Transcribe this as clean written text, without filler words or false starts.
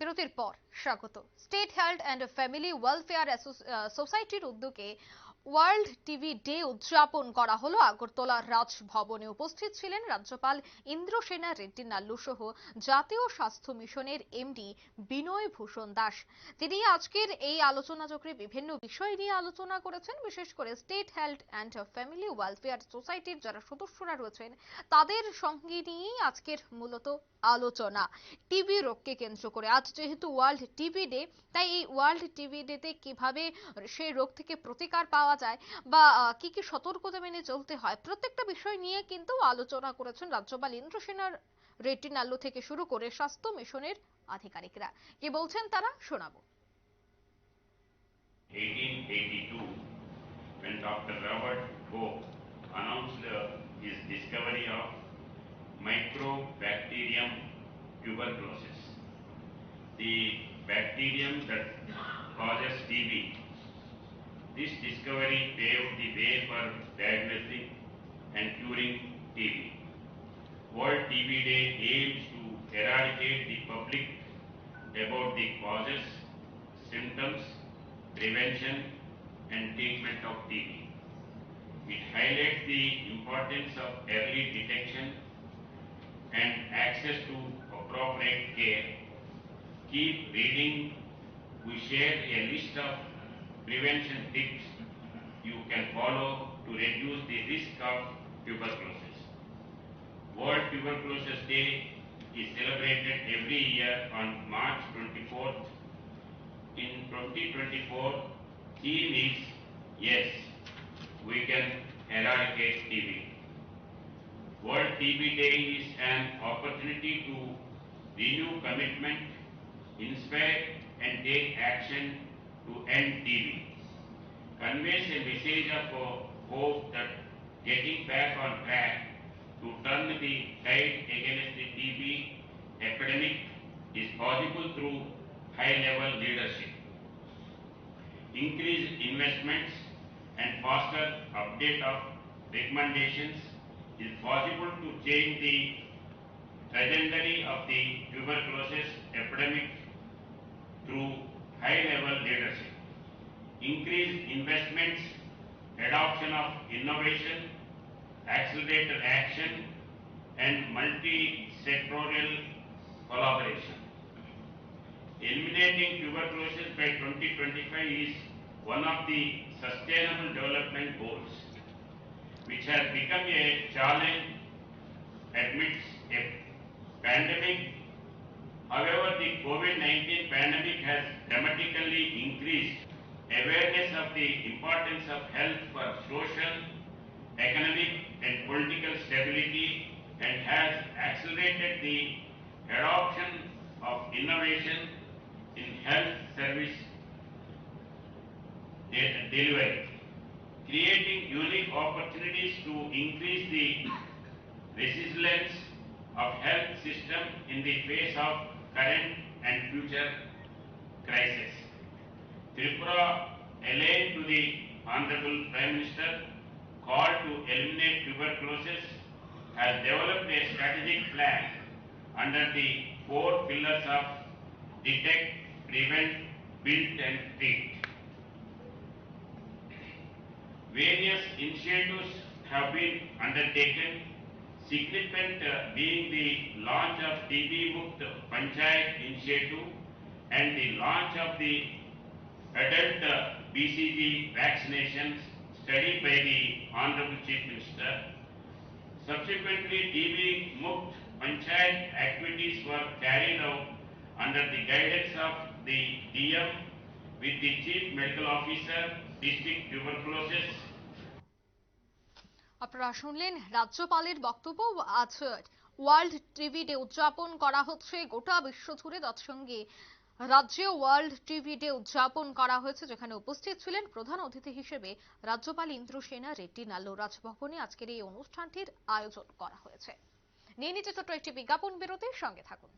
বিরতির পর স্বাগত। State health and family welfare সোসাইটির উদ্যোগে ওয়ার্ল্ড টিবি ডে উদযাপন করা হলো আগরতলা রাজভবনে। উপস্থিত ছিলেন রাজ্যপাল ইন্দ্রসেনা রেড্ডি নাল্লু সহ জাতীয় স্বাস্থ্য মিশনের এমডি বিনয় ভূষণ দাস। তিনি আজকের এই আলোচনা চক্রে বিভিন্ন বিষয় নিয়ে আলোচনা করেছেন, বিশেষ করে state health and family welfare সোসাইটির যারা সদস্যরা রয়েছেন তাদের সঙ্গে নিয়েই আজকের মূলত আলোচনা। টিবি রোগকে কেন্দ্র করে আজ যেহেতু ওয়ার্ল্ড টিবি ডে, তাই এই ওয়ার্ল্ড টিবি ডেতে কিভাবে সেই রোগ থেকে প্রতিকার পাওয়া যায় বা কি কি সতর্কতা মেনে চলতে হয়, প্রত্যেকটা বিষয় নিয়ে কিন্তু আলোচনা করেছেন রাজ্যপাল ইন্দ্রসেনা রেড্ডি নাল্লু থেকে শুরু করে স্বাস্থ্য মিশনের আধিকারিকরা। কি বলছেন তারা শোনাবো। 1882, when Dr. Robert Koch announced his discovery of Mycobacterium tuberculosis, the bacterium that causes TB. This discovery paved the way for diagnosing and curing TB. World TB Day aims to eradicate the public about the causes, symptoms, prevention and treatment of TB. It highlights the importance of early detection and access to appropriate care. Keep reading. We share a list of prevention tips you can follow to reduce the risk of tuberculosis. World Tuberculosis Day is celebrated every year on March 24th. In 2024, theme is Yes, we can eradicate TB. World TB Day is an opportunity to renew commitment, inspire and take action to end TB. Conveys a message of hope that getting back on track to turn the tide against the TB epidemic is possible through high-level leadership. Increased investments and faster update of recommendations is possible to change the trajectory of the tuberculosis epidemic through high-level leadership. Increased investments, adoption of innovation, accelerated action, and multi-sectorial collaboration. Eliminating tuberculosis by 2025 is one of the Sustainable Development Goals, which has become a challenge amidst a pandemic. However, the COVID-19 pandemic has dramatically increased awareness of the importance of health for social, economic and political stability and has accelerated the adoption of innovation in health service delivery, creating unique opportunities to increase the resilience of health system in the face of current and future crises. Tripura, allied to the Honorable Prime Minister, called to eliminate tuberculosis, has developed a strategic plan under the 4 pillars of detect, prevent, build and treat. Various initiatives have been undertaken, significant being the launch of TB Mukt Panchayat initiative and the launch of the adult BCG vaccinations studied by the Honorable Chief Minister. Subsequently, TB Mukt Panchayat activities were carried out under the guidance of the DM with the Chief Medical Officer, District Tuberculosis. আপনারা শুনলেন রাজ্যপালের বক্তব্য। আজ world TB day উদযাপন করা হচ্ছে গোটা বিশ্ব জুড়ে, তৎসঙ্গে রাজ্যে ওয়ার্ল্ড টিবি ডে উদযাপন করা হয়েছে, যেখানে উপস্থিত ছিলেন প্রধান অতিথি হিসেবে রাজ্যপাল ইন্দ্রসেনা রেড্ডি নাল্লু। রাজভবনে আজকের এই অনুষ্ঠানটির আয়োজন করা হয়েছে। নিয়ে নিচ্ছে ছোট্ট একটি বিজ্ঞাপন বিরতির সঙ্গে থাকুন।